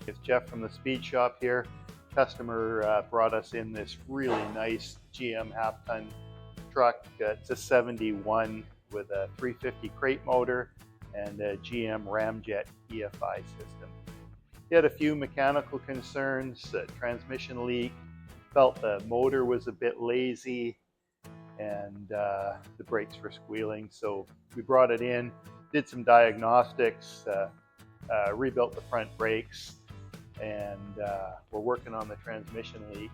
It's Jeff from the Speed Shop here. Customer brought us in this really nice GM half-ton truck. It's a 71 with a 350 crate motor and a GM Ramjet EFI system. He had a few mechanical concerns, transmission leak, felt the motor was a bit lazy, and the brakes were squealing. So we brought it in, did some diagnostics, rebuilt the front brakes, and we're working on the transmission leak.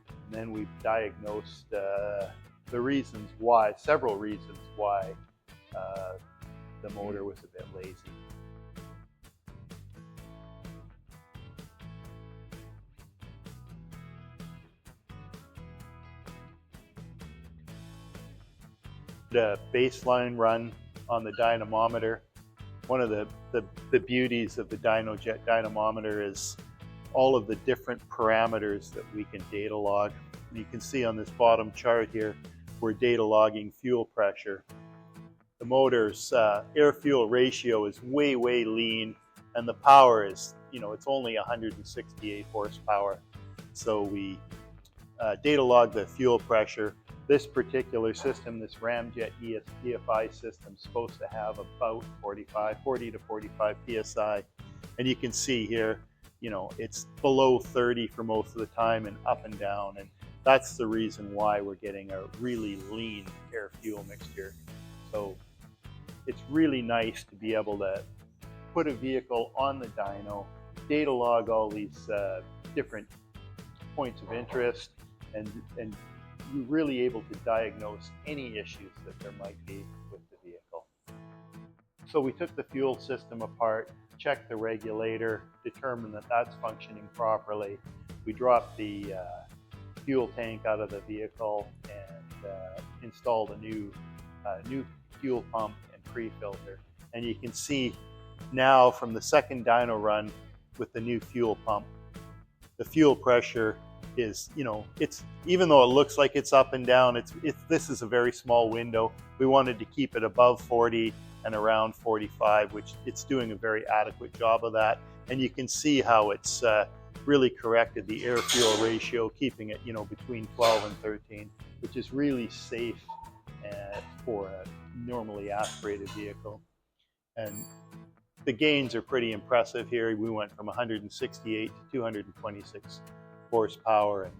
And then we've diagnosed the reasons why, several reasons why the motor was a bit lazy. The baseline run on the dynamometer. One of the beauties of the DynoJet dynamometer is all of the different parameters that we can data log. You can see on this bottom chart here, we're data logging fuel pressure. The motor's air-fuel ratio is way lean, and the power is, it's only 168 horsepower. So we data log the fuel pressure. This particular system, this Ramjet EFI system, is supposed to have about 40 to 45 PSI. And you can see here, it's below 30 for most of the time and up and down. And that's the reason why we're getting a really lean air-fuel mixture. So it's really nice to be able to put a vehicle on the dyno, data log all these different points of interest, and you're really able to diagnose any issues that there might be with the vehicle. So we took the fuel system apart, checked the regulator, determined that that's functioning properly. We dropped the fuel tank out of the vehicle and installed a new fuel pump and pre-filter. And you can see now from the second dyno run with the new fuel pump, the fuel pressure is, it's, even though it looks like it's up and down, this is a very small window. We wanted to keep it above 40 and around 45, which it's doing a very adequate job of that. And you can see how it's really corrected the air-fuel ratio, keeping it, between 12 and 13, which is really safe for a normally aspirated vehicle. And the gains are pretty impressive here. We went from 168 to 226 horsepower, and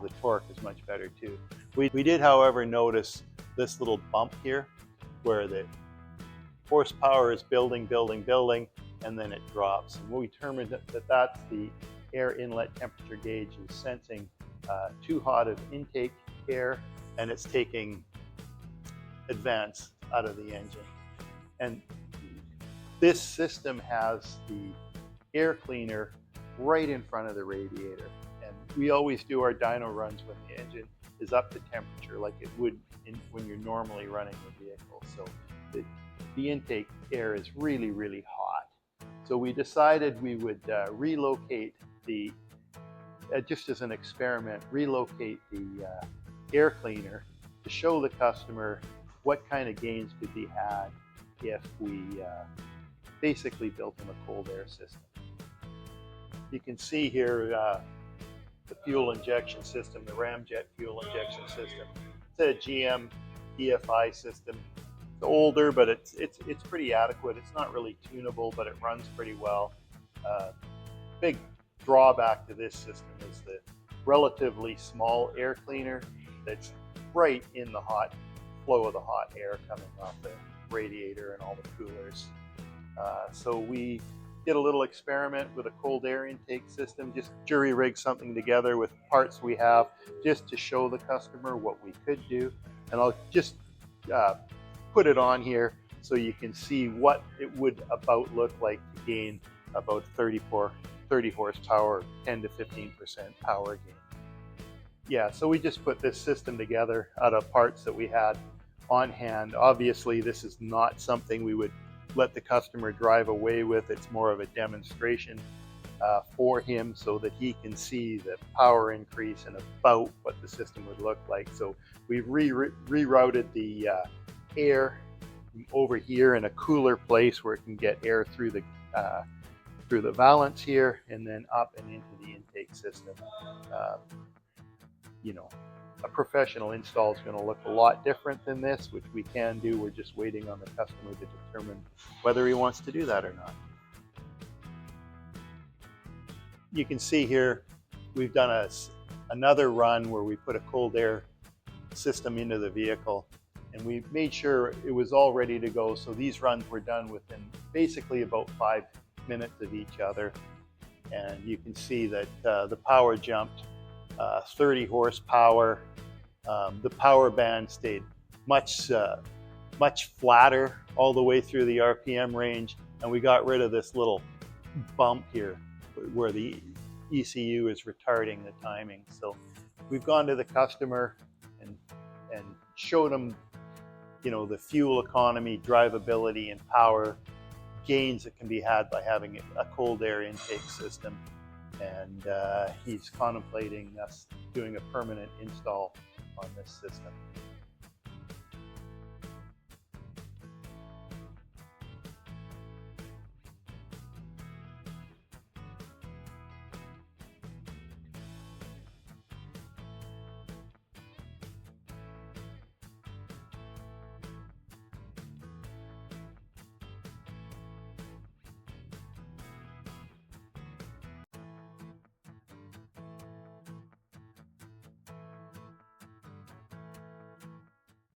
the torque is much better too. We did, however, notice this little bump here where the horsepower is building, and then it drops. And we determined that that's the air inlet temperature gauge is sensing too hot of intake air, and it's taking advance out of the engine. And this system has the air cleaner right in front of the radiator. And we always do our dyno runs when the engine is up to temperature like it would when you're normally running the vehicle. So the intake air is really hot. So we decided we would relocate just as an experiment, relocate the air cleaner to show the customer what kind of gains could be had if we basically built them a cold air system. You can see here the fuel injection system, the Ramjet fuel injection system. It's a GM EFI system. It's older, but it's pretty adequate. It's not really tunable, but it runs pretty well. Big drawback to this system is the relatively small air cleaner that's right in the hot flow of the hot air coming off the radiator and all the coolers. So we did a little experiment with a cold air intake system, just jury-rigged something together with parts we have just to show the customer what we could do. And I'll just put it on here so you can see what it would about look like to gain about 30 horsepower, 10 to 15% power gain. Yeah, so we just put this system together out of parts that we had on hand. Obviously, this is not something we would let the customer drive away with. It's more of a demonstration for him so that he can see the power increase and about what the system would look like. So we've rerouted the air over here in a cooler place where it can get air through the through the valance here and then up and into the intake system. You know, a professional install is going to look a lot different than this, which we can do. We're just waiting on the customer to determine whether he wants to do that or not. You can see here we've done another run where we put a cold air system into the vehicle, and we made sure it was all ready to go. So these runs were done within basically about 5 minutes of each other, and you can see that the power jumped 30 horsepower. The power band stayed much flatter all the way through the RPM range, and we got rid of this little bump here where the ECU is retarding the timing. So we've gone to the customer and showed them, you know, the fuel economy, drivability, and power gains that can be had by having a cold air intake system. And he's contemplating us doing a permanent install on this system.